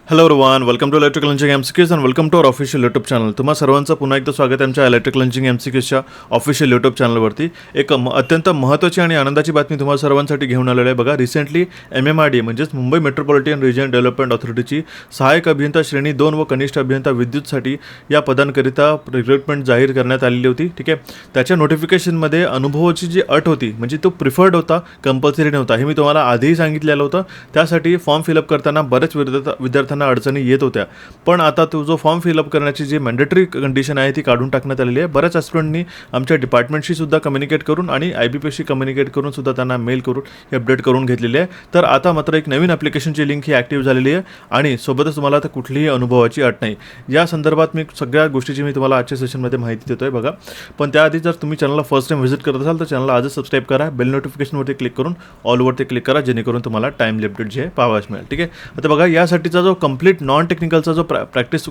Hello everyone, welcome to electrical engineering MCQs and welcome to our official YouTube channel. तुम्हा सर्वांचं पुन्हा एकदा स्वागत आहे आमच्या इलेक्ट्रिकल इंजिनिअरिंग एमसीक्यूजच्या ऑफिशियल यूट्यूब चॅनलवरती. एक अत्यंत महत्त्वाची आणि आनंदाची बातमी तुम्हाला सर्वांसाठी घेऊन आलेली आहे. बघा, रिसेंटली MMRDA म्हणजेच मुंबई मेट्रोपॉलिटन रिजन डेव्हलपमेंट ऑथॉरिटीची सहाय्यक अभियंता श्रेणी 2 व कनिष्ठ अभियंता विद्युतसाठी या पदांकरिता रिक्रुटमेंट जाहीर करण्यात आलेली होती. ठीक आहे, त्याच्या नोटिफिकेशनमध्ये अनुभवाची जी अट होती म्हणजे तो प्रिफर्ड होता, कंपल्सरी नव्हता. हे मी तुम्हाला आधीही सांगितलेलं होतं. त्यासाठी फॉर्म फिलअप करताना बरेच विद्यार्थ्यांना अडचणी येत होत्या. पण आता तो जो फॉर्म फिलअप करण्याची जी मॅन्डेटरी कंडिशन आहे ती काढून टाकण्यात आलेली आहे. बऱ्याच ॲस्पिरंटनी आमच्या डिपार्टमेंटशी सुद्धा कम्युनिकेट करून आणि IBPशी कम्युनिकेट करून सुद्धा त्यांना मेल करून हे अपडेट करून घेतलेली आहे. तर आता मात्र एक नवीन ॲप्लिकेशनची लिंक ही ॲक्टिव्ह झालेली आहे आणि सोबतच तुम्हाला आता कुठलीही अनुभवाची अट नाही. या संदर्भात मी सगळ्या गोष्टीची मी तुम्हाला आजच्या सेशनमध्ये माहिती देतोय. बघा, पण त्याआधी जर तुम्ही चॅनलला फर्स्ट टाइम व्हिजिट करत असाल तर चॅनलला आजच सबस्क्राईब करा, बेल नोटिफिकेशनवरती क्लिक करून ऑलवरती क्लिक करा, जेणेकरून तुम्हाला टाइमली अपडेट जे आहे पाहावयास मिळेल. ठीक आहे, आता बघा, यासाठीचा जो कंप्लीट नॉन टेक्निकलचा जो प्रॅक्टिस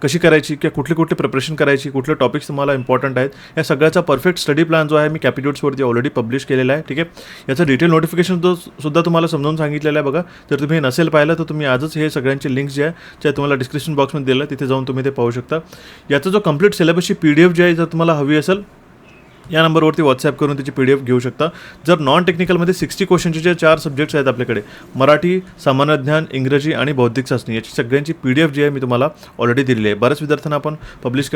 कशी करायची किंवा कुठली प्रिपरेशन करायची, कुठले टॉपिक्स तुम्हाला इम्पॉर्टंट आहेत, या सगळ्याचा परफेक्ट स्टडी प्लॅन जो आहे मी कॅपिट्यूड्सवरती ऑलरेडी पब्लिश केलेला आहे. ठीक आहे, याचं डिटेल नोटिफिकेशन सुद्धा तुम्हाला समजावून सांगितलेलं आहे. बघा, जर तुम्ही नसेल पाहिलं तर तुम्ही आजच हे सगळ्यांचे लिंक्स जे आहे जे तुम्हाला डिस्क्रिप्शन बॉक्समध्ये दिलं आहे तिथे जाऊन तुम्ही ते पाहू शकता. याचा जो कंप्लीट सिलेबसची PDF जी आहे जर तुम्हाला हवी असेल या नंबरवरती व्हॉट्सॲप करून त्याची PDF घेऊ शकता. जर नॉन टेक्निकलमध्ये 60 क्वेश्चनचे जे 4 सब्जेक्ट्स आहेत आपल्याकडे, मराठी, सामान्य ज्ञान, इंग्रजी आणि बौद्धिक चाचणी, याची सगळ्यांची PDF जी आहे मी तुम्हाला ऑलरेडी दिलेली आहे. बऱ्याच विद्यार्थ्यांना आपण पब्लिश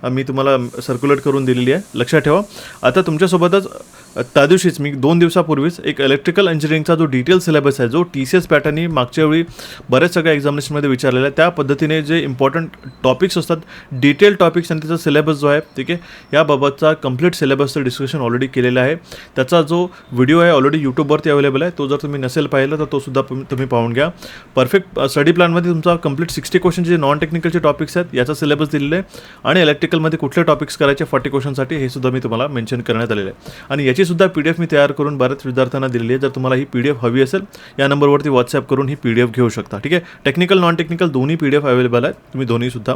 मी तुम्हाला सर्क्युलेट करून दिलेली आहे. लक्षात ठेवा, आता तुमच्यासोबतच त्या दिवशीच मी 2 दिवसापूर्वीच एक इलेक्ट्रिकल इंजिनिअरिंगचा जो डिटेल सिलेबस आहे, जो TCS पॅटर्ननी मागच्या वेळी बऱ्याच सगळ्या एक्झामिनेशनमध्ये विचारलेला आहे, त्या पद्धतीने जे इम्पॉर्टंट टॉपिक्स असतात, डिटेल टॉपिक्स आणि त्याचा सिलेबस जो आहे, ठीक आहे, याबाबतचा कंप्लीट सिलेबसचं डिस्कशन ऑलरेडी केलेलं आहे. त्याचा जो व्हिडिओ आहे ऑलरेडी यूट्यूबवरती अवेलेबल आहे. तो जर तुम्ही नसेल पाहिलं तर तो सुद्धा तुम्ही पाहून घ्या. परफेक्ट स्टडी प्लॅनमध्ये तुमचा कंप्लीट 60 क्वेश्चनचे जे नॉन टेक्निकलचे टॉपिक्स आहेत याचा सिलेबस दिलेला आहे आणि इलेक्ट्रिकलमध्ये कुठले टॉपिक्स करायचे 40 क्वेश्चनसाठी हे सुद्धा मी तुम्हाला मेन्शन करण्यात आलेलं आहे. आणि याची सुद्धा PDF मी तयार करून बऱ्याच विद्यार्थ्यांना दिलेली आहे. जर तुम्हाला ही PDF हवी असेल या नंबरवरती व्हॉट्सॲप करून ही PDF घेऊ शकता. ठीक आहे, टेक्निकल नॉन टेक्निकल दोन्ही PDF अवेलेबल आहेत. तुम्ही दोन्ही सुद्धा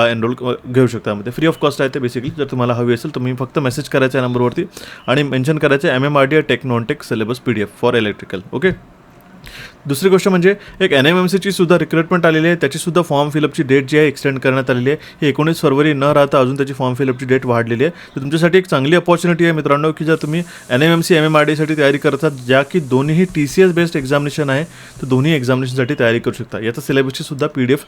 एनरोल घेऊ शकता. त्यामध्ये फ्री ऑफ कॉस्ट आहे ते. बेसिकली जर तुम्हाला हवी असेल तुम्ही फक्त मेसेज करायचा आहे नंबरवरती आणि मेन्शन करायचं MMRDA tech non tech syllabus PDF for electrical. Okay, दुसरी गोष्ट म्हणजे एक NMMCची सुद्धा रिक्रुटमेंट आलेली आहे. त्याची सुद्धा फॉर्म फिलअपची डेट जी आहे एक्सटेंड करण्यात आलेली आहे. ही 19 फरवरी न राहता अजून त्याची फॉर्म फिलअपची डेट वाढलेली आहे. तर तुमच्यासाठी एक चांगली अपॉर्च्युनिटी आहे मित्रांनो, की जर तुम्ही NMMC MMRDAसाठी तयारी करतात, ज्या की दोन्हीही TCS बेस्ड एक्झामिनेशन आहे, तर दोन्ही एक्झामिनेशनसाठी तयारी करू शकता. याचा सिलेबसची सुद्धा PDF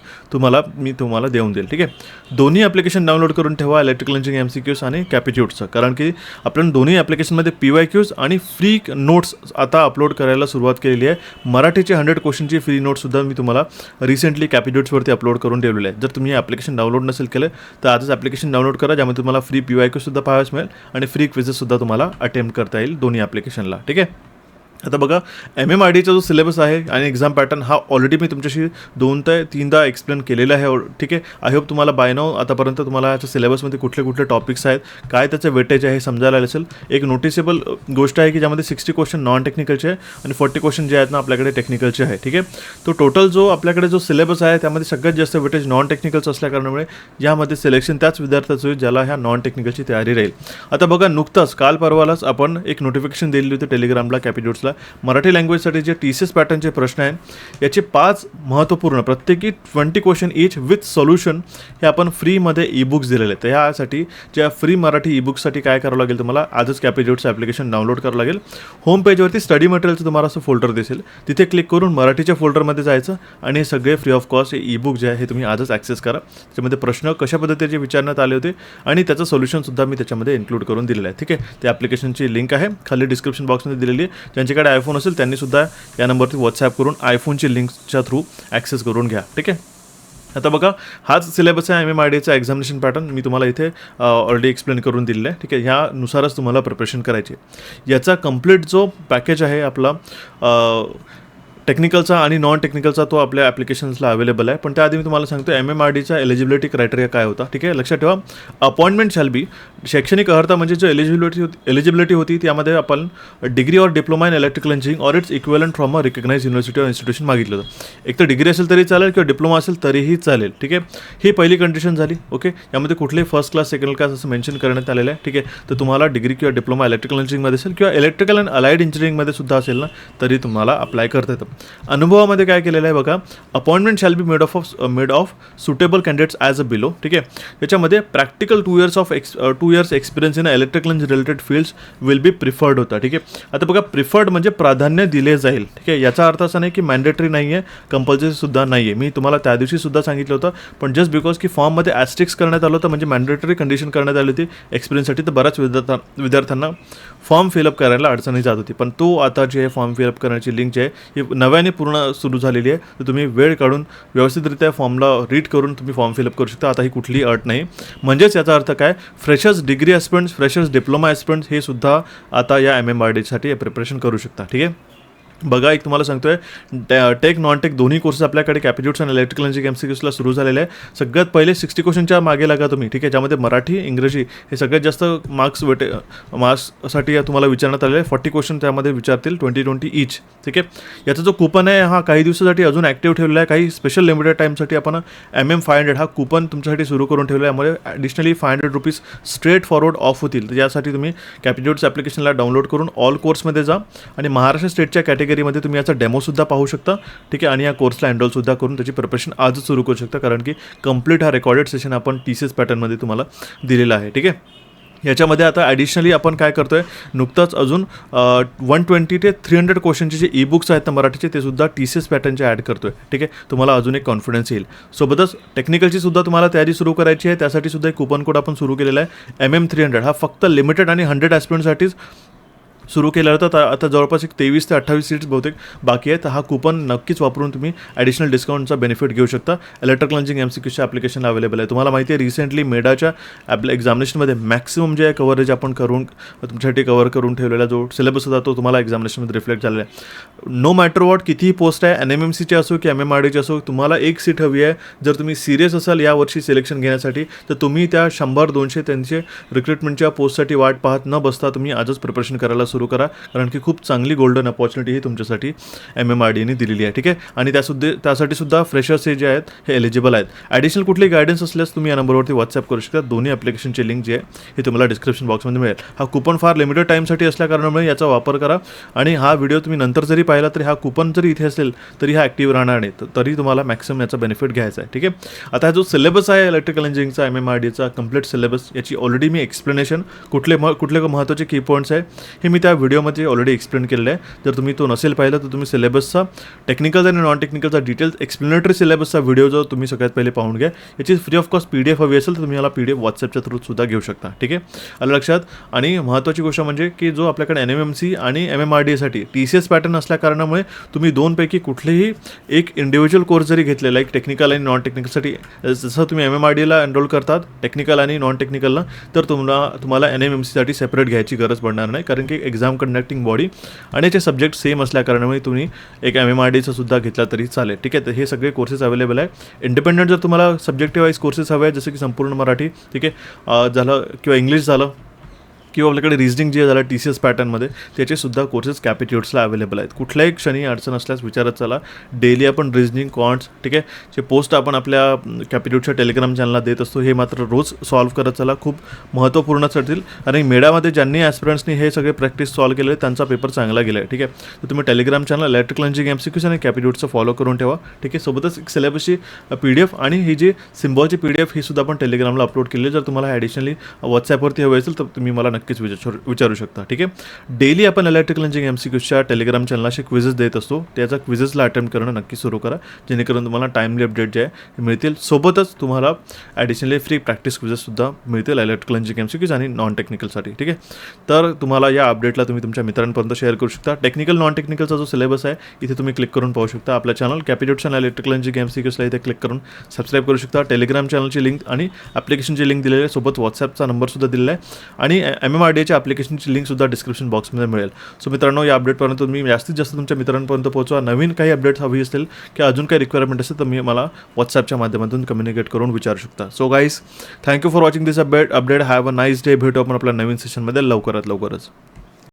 मी तुम्हाला देऊन देईल. ठीक आहे, दोन्ही ॲप्लिकेशन डाउनलोड करून ठेवा, इलेक्ट्रिकल इंजिनिअरिंग MCQs आणि कॅपिट्यूडचं, कारण की आपण दोन्ही ॲप्लिकेशनमध्ये PYQs आणि फ्री नोट्स आता अपलोड करायला सुरुवात केलेली आहे. मराठीचे 100 क्वेश्चनची फ्री नोट्ससुद्धा मी तुम्हाला रिसेंटली कॅपिट्यूड्सवरती अपलोड करून ठेवलेले आहे. जर तुम्ही हे ॲप्लिकेशन डाउनलोड नसेल केलं तर आजच ॲप्लिकेशन डाउनलोड करा, ज्यामध्ये तुम्हाला फ्री PYQसुद्धा पाहायला मिळेल आणि फ्री क्विजेससुद्धा तुम्हाला अटेम्प्ट करता येईल दोन्ही ॲप्लिकेशनला. ठीक आहे, आता बघा, MMRDAचा जो सिलेबस आहे आणि एक्झाम पॅटर्न हा ऑलरेडी मी तुमच्याशी 2 ते 3दा एक्सप्लेन केलेला आहे. ठीक आहे, आय होप तुम्हाला बाय नाऊ आतापर्यंत तुम्हाला याच्या सिलेबसमध्ये कुठले टॉपिक्स आहेत, काय त्याचं वेटेज आहे हे समजायला असेल. एक नोटिसेबल गोष्ट आहे की ज्यामध्ये 60 क्वेश्चन नॉन टेक्निकलचे आहे आणि 40 क्वेश्चन जे आहेत ना आपल्याकडे टेक्निकलचे आहे. ठीक आहे, तो टोटल जो आपल्याकडे जो सिलेबस आहे त्यामध्ये सगळ्यात जास्त वेटेज नॉन टेक्निकलचं असल्याकारणामुळे यामध्ये सिलेक्शन त्याच विद्यार्थ्याचं होईल ज्याला ह्या नॉन टेक्निकलची तयारी राहील. आता बघा, नुकताच काल परवालाच आपण एक नोटिफिकेशन दिलेली होती टेलिग्रामला कॅपिट्यूड्सला. मराठी लँग्वेजसाठी जे TCS पॅटर्नचे प्रश्न आहेत याचे 5 महत्त्वपूर्ण प्रत्येकी 20 क्वेश्चन ईच विथ सोल्युशन हे आपण फ्रीमध्ये ईबुक्स दिलेले आहेत. तर यासाठी ज्या फ्री मराठी ईबुक्ससाठी काय करावं लागेल, तुम्हाला आजच कॅपिट्यूड्सचं ॲप्लिकेशन डाउनलोड करावं लागेल. होम पेजवरती स्टडी मटेरियलचं तुम्हाला असं फोल्डर दिसेल, तिथे क्लिक करून मराठीच्या फोल्डरमध्ये जायचं आणि हे सगळे फ्री ऑफ कॉस्ट हे ईबुक जे आहे हे तुम्ही आजच ॲक्सेस करा. त्याच्यामध्ये प्रश्न कशा पद्धतीचे विचारण्यात आले होते आणि त्याचं सोल्युशनसुद्धा मी त्याच्यामध्ये इन्क्लूड करून दिलेलं आहे. ठीक आहे, त्या ॲप्लिकेशनची लिंक आहे खाली डिस्क्रिप्शन बॉक्समध्ये दिलेली आहे. ज्यांच्याकडे आयफोन असेल त्यांनी सुद्धा या नंबरवरती व्हॉट्सॲप करून आयफोनची लिंकच्या थ्रू ॲक्सेस करून घ्या. ठीक आहे, आता बघा, हाच सिलेबस आहे MMRDAचा एक्झामिनेशन पॅटर्न मी तुम्हाला इथे ऑलरेडी एक्सप्लेन करून दिलेलं आहे. ठीक आहे, ह्यानुसारच तुम्हाला प्रिपरेशन करायची. याचा कंप्लीट जो पॅकेज आहे आपला टेक्निकलचा आणि नॉन टेक्निकलचा तो आपल्या ॲप्लिकेशन्सला अवेलेबल आहे. पण त्याआधी मी तुम्हाला सांगतो MMRDAचा एलिजिबिलिटी क्रायटेरिया काय होता. ठीक आहे, लक्षात ठेवा, अपॉइंटमेंट शॅल बी शैक्षणिक अर्हता म्हणजे जो एलिजिबिलिटी होती त्यामध्ये आपण degree or diploma in electrical engineering or its equivalent from a recognise university or institution मागितलं होतं. एक तर डिग्री असेल तरी चालेल किंवा डिप्लोमा असेल तरीही चालेल. ठीक आहे, ही पहिली कंडिशन झाली. ओके, यामध्ये कुठलेही फर्स्ट क्लास सेकंड क्लास असं मेन्शन करण्यात आलेलं आहे. ठीक आहे, तर तुम्हाला डिग्री किंवा डिप्लोमा इलेक्ट्रिकल इंजिनिअरिंगमध्ये असेल किंवा इलेक्ट्रिकल अँड अलाइड इंजिनिअरिंगमध्ये सुद्धा असेल ना तरी तुम्हाला अप्लाय करता येतं. अनुभवामध्ये काय केलेलं आहे बघा, appointment shall be made of suitable candidates as a below. ठीक आहे, याच्यामध्ये practical 2 years experience in electrical engineering related fields will be preferred होता. ठीक आहे, आता बघा प्रिफर्ड म्हणजे प्राधान्य दिले जाईल. ठीक आहे, याचा अर्थ असा नाही की मॅन्डेटरी नाही आहे, कंपल्सरी सुद्धा नाही आहे. मी तुम्हाला त्या दिवशी सुद्धा सांगितलं होतं, पण जस्ट बिकॉज की फॉर्ममध्ये ॲस्ट्रिक्स करण्यात आलं होतं, म्हणजे मॅन्डेटरी कंडिशन करण्यात आली होती एक्सपिरियन्ससाठी, तर बऱ्याच विद्यार्थ्यांना फॉर्म फिलअप करायला अडचणी जात होती. पण तो आता जे आहे फॉर्म फिलअप करण्याची लिंक जी आहे ही नव्याने पूर्ण सुरू झालेली आहे. तर तुम्ही वेळ काढून व्यवस्थितरित्या फॉर्मला रीड करून तुम्ही फॉर्म फिलअप करू शकता. आता ही कुठलीही अट नाही. म्हणजेच याचा अर्थ काय, freshers degree aspirants, freshers diploma aspirants हे सुद्धा आता या MMRDसाठी प्रिपरेशन करू शकता. ठीक आहे, बघा एक तुम्हाला सांगतोय, टेक नॉन टेक दोन्ही कोर्सेस आपल्याकडे कॅपिट्यूड्स आणि इलेक्ट्रिकल इंजिनिअरिंग MCQsला सुरू झालेले आहे. सगळ्यात पहिले 60 क्वेश्चनच्या मागे लागा तुम्ही. ठीक आहे, ज्यामध्ये मराठी, इंग्रजी हे सगळ्यात जास्त मार्क्ससाठी तुम्हाला विचारण्यात आलेले आहे. 40 क्वेश्चन त्यामध्ये विचारतील, 20 ईच. ठीक आहे, याचा जो कूपन आहे हा काही दिवसासाठी अजून ॲक्टिव्ह ठेवलेला आहे. काही स्पेशल लिमिटेड टाईमसाठी आपण MM500 हा कूपन तुमच्यासाठी सुरू करून ठेवला आहे. यामुळे ॲडिशनली ₹500 स्ट्रेट फॉरवर्ड ऑफ होतील. तर यासाठी तुम्ही कॅपिट्यूड्स ॲप्लिकेशनला डाउनलोड करून ऑल कोर्समध्ये जा आणि महाराष्ट्र स्टेटच्या कॅटेगरीमध्ये तुम्ही याचा डेमोसुद्धा पाहू शकता. ठीक आहे, आणि या कोर्सला एनरोलसुद्धा करून त्याची प्रिपरेशन आजच सुरू करू शकता, कारण की कंप्लीट हा रेकॉर्डेड सेशन आपण TCS पॅटर्नमध्ये तुम्हाला दिलेला आहे. ठीक आहे, याच्यामध्ये आता ॲडिशनली आपण काय करतो आहे, नुकतंच अजून 120 ते 300 क्वेश्चनचे जे ई-बुक्स आहेत ना मराठीचे, ते सुद्धा TCS पॅटर्नचे ॲड करतो आहे. ठीक आहे, तुम्हाला अजून एक कॉन्फिडन्स येईल. सोबतच टेक्निकलची सुद्धा तुम्हाला तयारी सुरू करायची आहे. त्यासाठी सुद्धा एक कूपन कोड आपण सुरू केलेला आहे. MM300 हा फक्त लिमिटेड आणि 100 ॲस्पिरंटसाठीच सुरू केलं होतं. आता जवळपास एक 23 ते 28 सीट्स बहुतेक बाकी आहेत. हा कूपन नक्कीच वापरून तुम्ही ॲडिशनल डिस्काउंटचा बेनिफिट घेऊ शकता. इलेक्ट्रिकल इंजिनिअरिंग MCQच्या ॲप्लिकेशनला अवेलेबल आहे. तुम्हाला माहिती आहे रिसेंटली मेडाच्या एक्झामिनेशनमध्ये मॅक्सिमम जे आहे कव्हरेज आपण तुमच्यासाठी कव्हर करून ठेवलेला जो सिलेबस होता तो तुम्हाला एक्झामिनेशनमध्ये रिफ्लेक्ट झालेला आहे. नो मॅटर वॉट, कितीही पोस्ट आहे, NMMCची असो की MMRDची असो, तुम्हाला एक सीट हवी आहे. जर तुम्ही सिरियस असाल यावर्षी सिलेक्शन घेण्यासाठी, तर तुम्ही त्या 100-200 त्यांचे रिक्रुटमेंटच्या पोस्टसाठी वाट पाहत न बसता तुम्ही आजच प्रिपरेशन करायला सुरू करा, कारण की खूप चांगली गोल्डन अपॉर्च्युनिटी ही तुमच्यासाठी MMRDने दिलेली आहे. ठीक आहे, आणि त्यासाठी सुद्धा फ्रेशर्स हे जे आहेत हे एलिजिबल आहेत. ॲडिशनल कुठली गायडन्स असल्यास तुम्ही या नंबरवरती व्हॉट्सअप करू शकता. दोन्ही ॲप्लिकेशनची लिंक जी आहे हे तुम्हाला डिस्क्रिप्शन बॉक्समध्ये मिळेल. हा कूपन फार लिमिटेड टाईमसाठी असल्या कारणामुळे याचा वापर करा, आणि हा व्हिडिओ तुम्ही नंतर जरी पाहिला तरी हा कूपन जरी इथे असेल तरी हा ॲक्टिव्ह राहणार नाही, तरी तुम्हाला मॅक्सिमम याचा बेनिफिट घ्यायचा आहे. ठीक आहे, आता हा जो सिलेबस आहे इलेक्ट्रिकल इंजिनिअरिंगचा MMRDचा कम्प्लीट सिलेबस, याची ऑलरेडी मी एक्सप्लेनेशन कुठले महत्त्वाचे की पॉईंट्स आहे हे मी त्या व्हिडिओमध्ये ऑलरेडी एक्सप्लेन केलेलं आहे. जर तुम्ही तो नसेल पाहिलं तर तुम्ही सिलेबसचा टेक्निकल आणि नॉन टेक्निकलचा डिटेल्स एक्सप्लेनेटरी सिलेबसचा व्हिडिओ जो तुम्ही सगळ्यात पहिले पाहून घ्या. याची फ्री ऑफ कॉस्ट PDF हवी असेल तर तुम्ही याला PDF व्हॉट्सअपच्या थ्रू सुद्धा घेऊ शकता. ठीक आहे, आलं लक्षात. आणि महत्त्वाची गोष्ट म्हणजे की जो आपल्याकडे NMMC आणि MMRDसाठी TCS पॅटर्न असल्या कारणामुळे तुम्ही दोनपैकी कुठलेही एक इंडिव्हिज्युअल कोर्स जरी घेतलेला एक टेक्निकल आणि नॉन टेक्निकलसाठी, जसं तुम्ही MMRDला एनरोल करतात टेक्निकल आणि नॉन टेक्निकलला, तर तुम्हाला NMMCसाठी सेपरेट घ्यायची गरज पडणार नाही, कारण की एक्झाम कंडक्टिंग बॉडी आणि याचे सब्जेक्ट सेम असल्या कारणामुळे तुम्ही एक MMRDचा सुद्धा घेतला तरी चालेल. ठीक आहे, तर हे सगळे कोर्सेस अवेलेबल आहे. इंडिपेंडंट जर तुम्हाला सब्जेक्टिव्ह वाईज कोर्सेस हवे आहेत, जसं की संपूर्ण मराठी, ठीक आहे, झालं किंवा इंग्लिश झालं, किंवा आपल्याकडे रिझनिंग जे झालं TCS पॅटर्नमध्ये, त्याचेसुद्धा कोर्सेस कॅपिट्यूड्सला अवेलेबल आहेत. कुठल्याही क्षणी अडचण असल्यास विचारत चला. डेली आपण रिझनिंग, क्वांट्स, ठीक आहे, जे पोस्ट आपण आपल्या कॅपिट्यूडच्या टेलिग्राम चॅनलला देत असतो, हे मात्र रोज सॉल्व्ह करत चला. खूप महत्त्वपूर्ण ठरतील, आणि मेडामध्ये ज्यांनी ॲस्पिरंट्सनी हे सगळे प्रॅक्टिस सॉल्व्ह केले त्यांचा पेपर चांगला गेला आहे. ठीक आहे, तर तुम्ही Telegram channel electrical engineering MCQs आणि कॅपिट्यूडचं फॉलो करून ठेवा. ठीक आहे, सोबतच एक सिलेबसची PDF आणि ही जी सिम्बॉलची PDF ही सुद्धा आपण टेलिग्रामला अपलोड केली. जर तुम्हाला ॲडिशनली व्हॉट्सॲपवरती हवी असेल तर तुम्ही मला नक्कीच विचारू शकता. ठीक आहे, डेली आपण इलेक्ट्रिकल इंजिनिअरिंग MCQsच्या टेलिग्राम चॅनलला क्विजेस देत असतो. त्याचा क्विजेसला अटेम्प्ट करणं नक्की सुरू करा, जेणेकरून तुम्हाला टाईमली अपडेट जे आहे मिळतील. सोबतच तुम्हाला ॲडिशनली फ्री प्रॅक्टिस क्विजेससुद्धा मिळतील इलेक्ट्रिकल इंजिनिअरिंग MCQs आणि नॉन टेक्निकलसाठी. ठीक आहे, तर तुम्हाला या अपडेटला तुम्ही तुमच्या मित्रांपर्यंत शेअर करू शकता. टेक्निकल नॉन टेक्निकलचा जो सिलेबस आहे इथे तुम्ही क्लिक करून पाहू शकता. आपल्या चॅनल कॅपिट्यूड्स आणि इलेक्ट्रिकल इंजिनिअरिंग MCQsला इथे क्लिक करून सबस्क्राईब करू शकता. टेलिग्राम चॅनलची लिंक आणि ॲप्लिकेशनची लिंक दिलेली आहे, सोबत व्हॉट्सॲपचा नंबरसुद्धा दिलेला आहे, आणि MMRDच्या ॲप्लिकेशनची लिंक सुद्धा डिस्क्रिप्शन बॉक्समध्ये मिळेल. सो मित्रांनो, या अपडेटपर्यंत तुम्ही जास्तीत जास्त तुमच्या मित्रांपर्यंत पोहोचवा. नवीन काही अपडेट्स हवी असतील किंवा अजून काही रिक्वायरमेंट असेल तर मी मला व्हॉट्सॲपच्या माध्यमातून कम्युनिकेट करून विचारू शकता. So guys, thank you for watching this update. Have a nice day. भेटू आपण आपल्या नवीन सेशनमध्ये लवकरच.